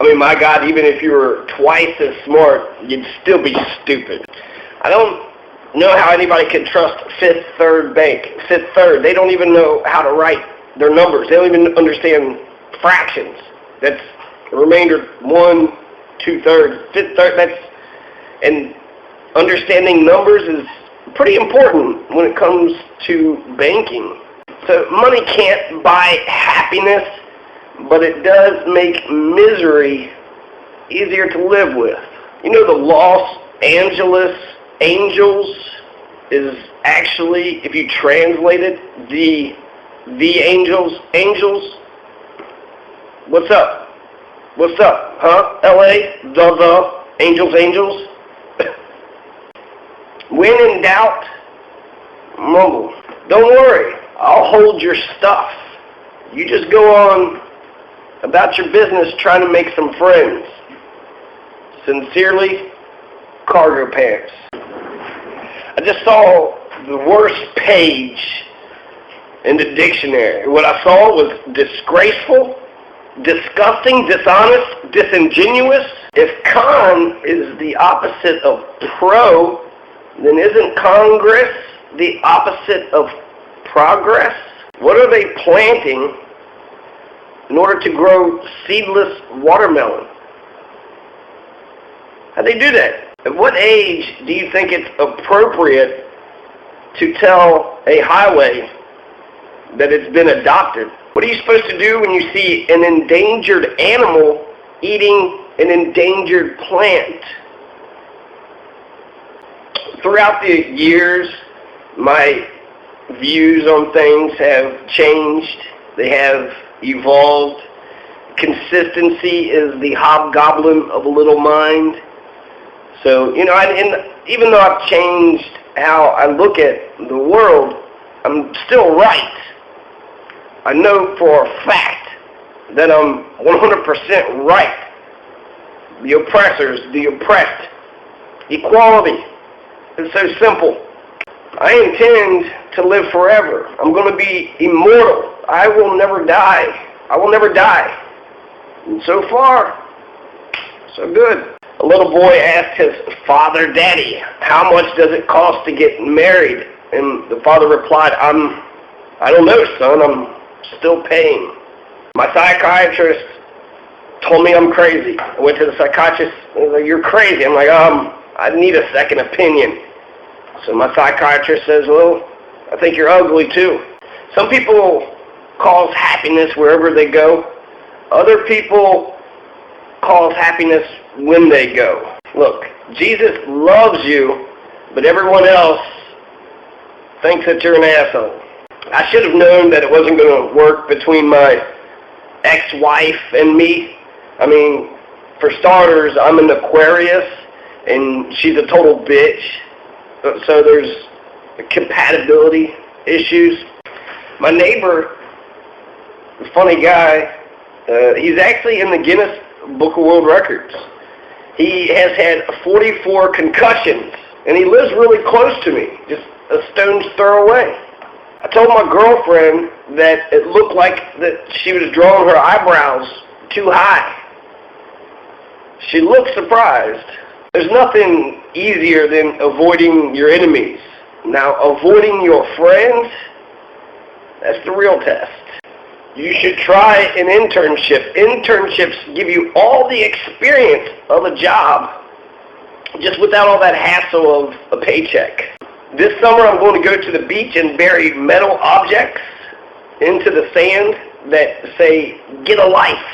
I mean, my God, even if you were twice as smart, you'd still be stupid. I don't know how anybody can trust Fifth Third Bank. Fifth Third, they don't even know how to write their numbers. They don't even understand fractions. That's the remainder, 1, 2/3, 1/5. And understanding numbers is pretty important when it comes to banking. So money can't buy happiness, but it does make misery easier to live with. You know, the Los Angeles Angels is actually, if you translate it, the Angels. What's up? What's up, huh? LA, the Angels. When in doubt, mumble. Don't worry, I'll hold your stuff. You just go on about your business trying to make some friends. Sincerely, Cargo Pants. I just saw the worst page in the dictionary. What I saw was disgraceful, disgusting, dishonest, disingenuous. If con is the opposite of pro, then isn't Congress the opposite of progress? What are they planting in order to grow seedless watermelon? How'd they do that? At what age do you think it's appropriate to tell a highway that it's been adopted? What are you supposed to do when you see an endangered animal eating an endangered plant? Throughout the years, my views on things have changed. They have evolved. Consistency is the hobgoblin of a little mind. So, and even though I've changed how I look at the world, I'm still right. I know for a fact that I'm 100% right. The oppressors, the oppressed, equality. It's so simple. I intend to live forever. I'm going to be immortal. I will never die. I will never die. And so far, so good. A little boy asked his father, "Daddy, how much does it cost to get married?" And the father replied, I don't know, son. I'm still paying. My psychiatrist told me I'm crazy. I went to the psychiatrist, and he's like, "You're crazy." I'm like, I need a second opinion. So my psychiatrist says, "Well, I think you're ugly too." Some people cause happiness wherever they go. Other people cause happiness when they go. Look, Jesus loves you, but everyone else thinks that you're an asshole. I should have known that it wasn't going to work between my ex-wife and me. I mean, for starters, I'm an Aquarius, and she's a total bitch. So there's compatibility issues. My neighbor, a funny guy, he's actually in the Guinness Book of World Records. He has had 44 concussions, and he lives really close to me, just a stone's throw away. I told my girlfriend that it looked like that she was drawing her eyebrows too high. She looked surprised. There's nothing easier than avoiding your enemies. Now, avoiding your friends, that's the real test. You should try an internship. Internships give you all the experience of a job, just without all that hassle of a paycheck. This summer I'm going to go to the beach and bury metal objects into the sand that say, "Get a life,"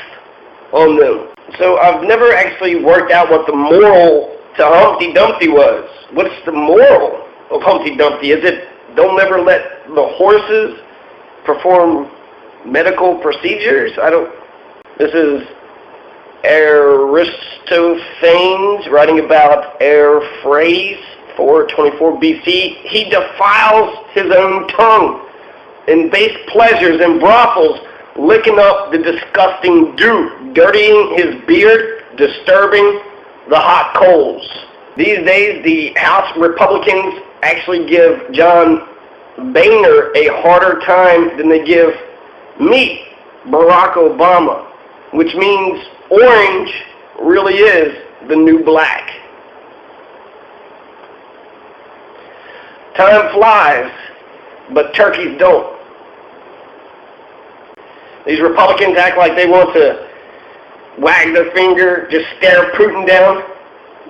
on them. So I've never actually worked out what the moral to Humpty Dumpty was. What's the moral of Humpty Dumpty? Is it don't ever let the horses perform medical procedures? This is Aristophanes writing about Phrase 424 BC. He defiles his own tongue in base pleasures and brothels, licking up the disgusting dew, dirtying his beard, disturbing the hot coals. These days, the House Republicans actually give John Boehner a harder time than they give me, Barack Obama, which means orange really is the new black. Time flies, but turkeys don't. These Republicans act like they want to wag their finger, just stare Putin down.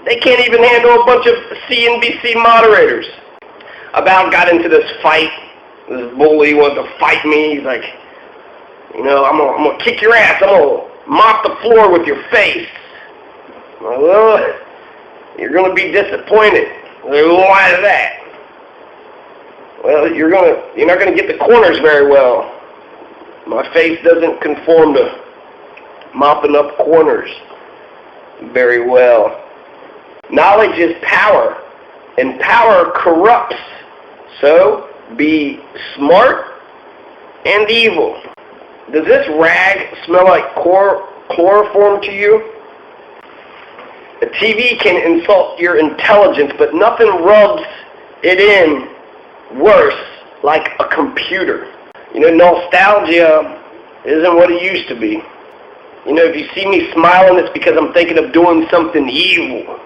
They can't even handle a bunch of CNBC moderators. About got into this fight. This bully wanted to fight me. He's like, I'm gonna kick your ass. I'm gonna mop the floor with your face. I'm like, well, you're gonna be disappointed. Like, why is that? Well, you're not gonna get the corners very well. My face doesn't conform to mopping up corners very well. Knowledge is power, and power corrupts. So, be smart and evil. Does this rag smell like chloroform to you? A TV can insult your intelligence, but nothing rubs it in worse like a computer. Nostalgia isn't what it used to be. If you see me smiling, it's because I'm thinking of doing something evil.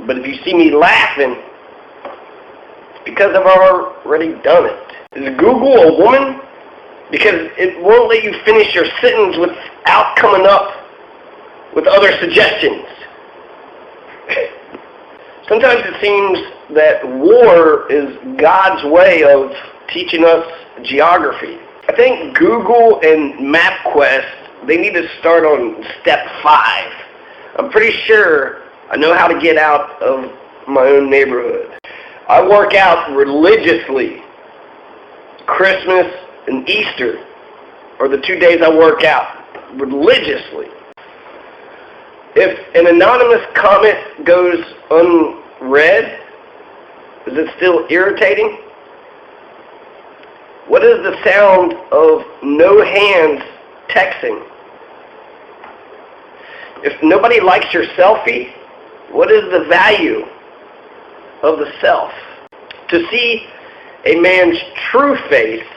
But if you see me laughing, it's because I've already done it. Is Google a woman? Because it won't let you finish your sentence without coming up with other suggestions. Sometimes it seems that war is God's way of teaching us geography. I think Google and MapQuest, they need to start on step 5. I'm pretty sure I know how to get out of my own neighborhood. I work out religiously. Christmas and Easter are the 2 days I work out religiously. If an anonymous comment goes unread, is it still irritating? What is the sound of no hands texting? If nobody likes your selfie, what is the value of the self? To see a man's true face,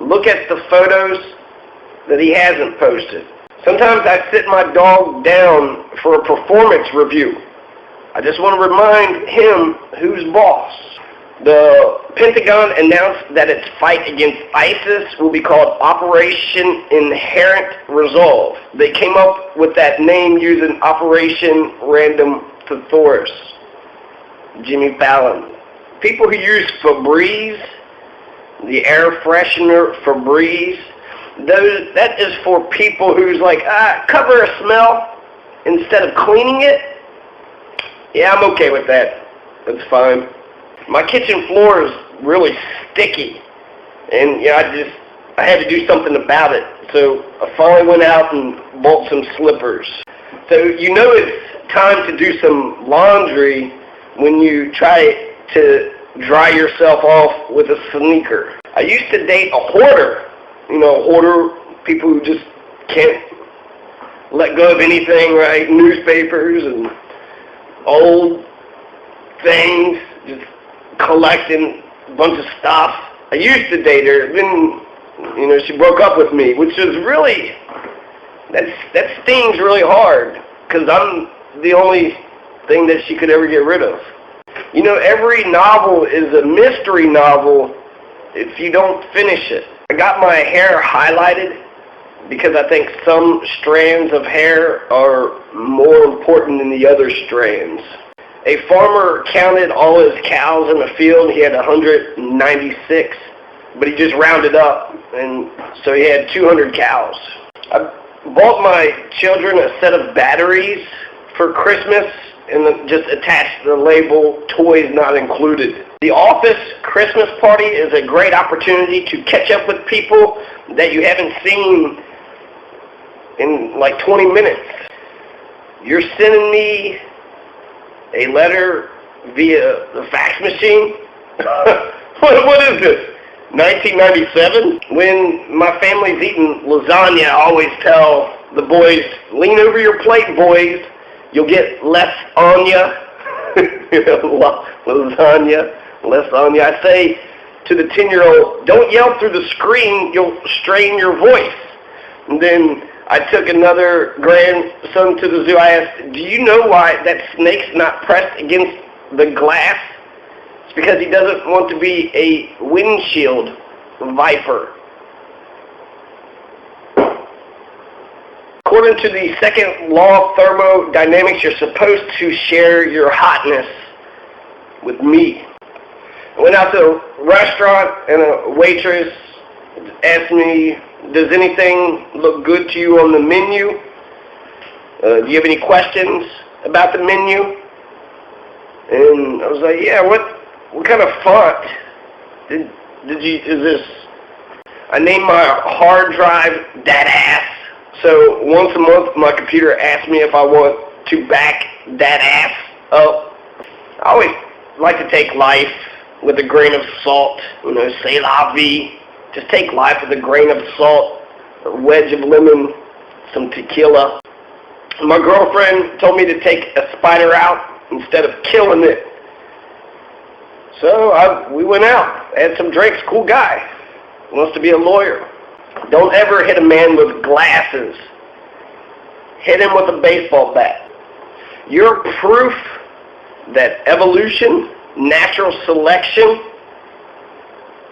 look at the photos that he hasn't posted. Sometimes I sit my dog down for a performance review. I just want to remind him who's boss. The Pentagon announced that its fight against ISIS will be called Operation Inherent Resolve. They came up with that name using Operation Random Thesaurus. Jimmy Fallon. People who use Febreze, the air freshener Febreze, that is for people who's like, cover a smell instead of cleaning it. Yeah, I'm okay with that. That's fine. My kitchen floor is really sticky, and I had to do something about it. So I finally went out and bought some slippers. So it's time to do some laundry when you try to dry yourself off with a sneaker. I used to date a hoarder. Hoarder, people who just can't let go of anything, right? Newspapers and old things, just collecting a bunch of stuff. I used to date her, then, she broke up with me, which is really, that stings really hard, because I'm the only thing that she could ever get rid of. Every novel is a mystery novel if you don't finish it. I got my hair highlighted because I think some strands of hair are more important than the other strands. A farmer counted all his cows in the field. He had 196, but he just rounded up, and so he had 200 cows. I bought my children a set of batteries for Christmas and just attached the label, toys not included. The office Christmas party is a great opportunity to catch up with people that you haven't seen in like 20 minutes. You're sending me a letter via the fax machine? What is this? 1997? When my family's eating lasagna, I always tell the boys, lean over your plate, boys. You'll get less on ya. Lasagna, less on ya. I say to the 10-year-old, don't yell through the screen, you'll strain your voice. And then I took another grandson to the zoo. I asked, do you know why that snake's not pressed against the glass? It's because he doesn't want to be a windshield viper. According to the second law of thermodynamics, you're supposed to share your hotness with me. I went out to a restaurant and a waitress asked me, does anything look good to you on the menu? Do you have any questions about the menu? And I was like, yeah, what kind of font is this? I named my hard drive Dadass. So once a month my computer asks me if I want to back that ass up. I always like to take life with a grain of salt, c'est la vie. Just take life with a grain of salt, a wedge of lemon, some tequila. My girlfriend told me to take a spider out instead of killing it. So we went out, had some drinks, cool guy, wants to be a lawyer. Don't ever hit a man with glasses. Hit him with a baseball bat. You're proof that evolution, natural selection,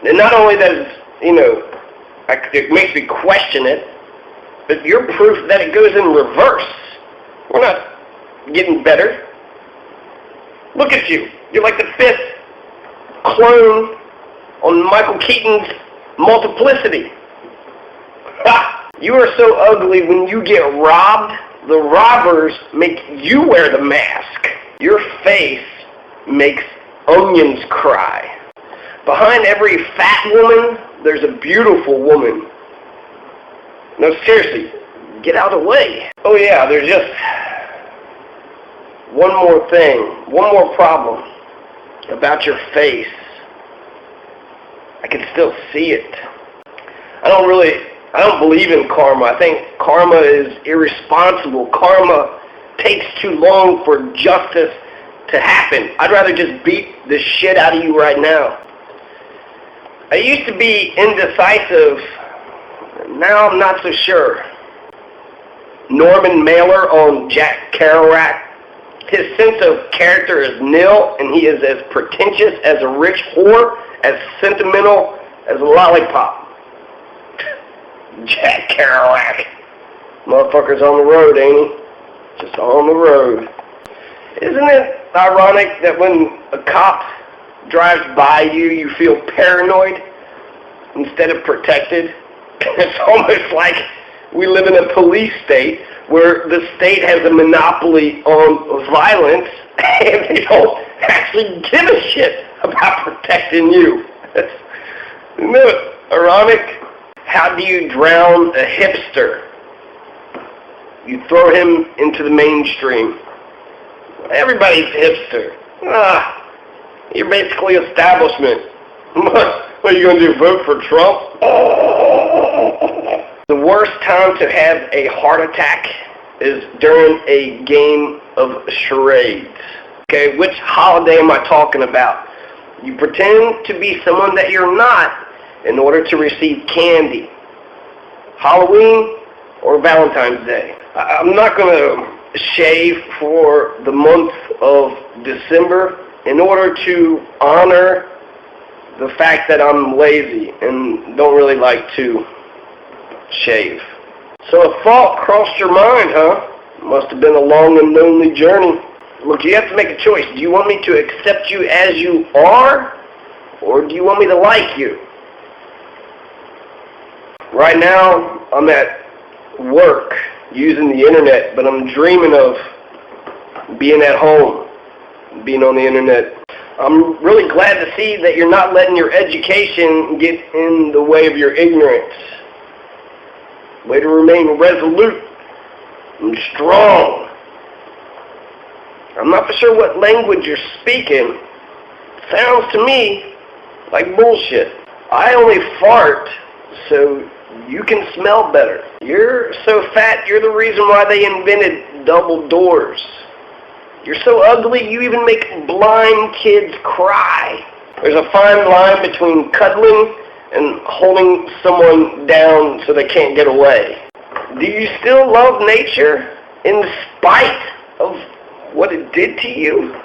and not only that it's, it makes me question it, but you're proof that it goes in reverse. We're not getting better. Look at you. You're like the fifth clone on Michael Keaton's Multiplicity. Ha! You are so ugly when you get robbed, the robbers make you wear the mask. Your face makes onions cry. Behind every fat woman, there's a beautiful woman. No, seriously, get out of the way. Oh yeah, there's just one more thing, one more problem about your face. I can still see it. I don't believe in karma. I think karma is irresponsible. Karma takes too long for justice to happen. I'd rather just beat the shit out of you right now. I used to be indecisive. Now I'm not so sure. Norman Mailer on Jack Kerouac. His sense of character is nil, and he is as pretentious as a rich whore, as sentimental as a lollipop. Jack Kerouac. Motherfucker's on the road, ain't he? Just on the road. Isn't it ironic that when a cop drives by you, you feel paranoid instead of protected? It's almost like we live in a police state where the state has a monopoly on violence and they don't actually give a shit about protecting you. Isn't it ironic? How do you drown a hipster? You throw him into the mainstream. Everybody's hipster. You're basically establishment. What are you going to do, vote for Trump? The worst time to have a heart attack is during a game of charades. Okay, which holiday am I talking about? You pretend to be someone that you're not in order to receive candy. Halloween or Valentine's Day. I'm not going to shave for the month of December in order to honor the fact that I'm lazy and don't really like to shave. So a thought crossed your mind, huh? Must have been a long and lonely journey. Look, you have to make a choice. Do you want me to accept you as you are, or do you want me to like you? Right now, I'm at work using the internet, but I'm dreaming of being at home, being on the internet. I'm really glad to see that you're not letting your education get in the way of your ignorance. Way to remain resolute and strong. I'm not for sure what language you're speaking. Sounds to me like bullshit. I only fart so you can smell better. You're so fat, you're the reason why they invented double doors. You're so ugly, you even make blind kids cry. There's a fine line between cuddling and holding someone down so they can't get away. Do you still love nature in spite of what it did to you?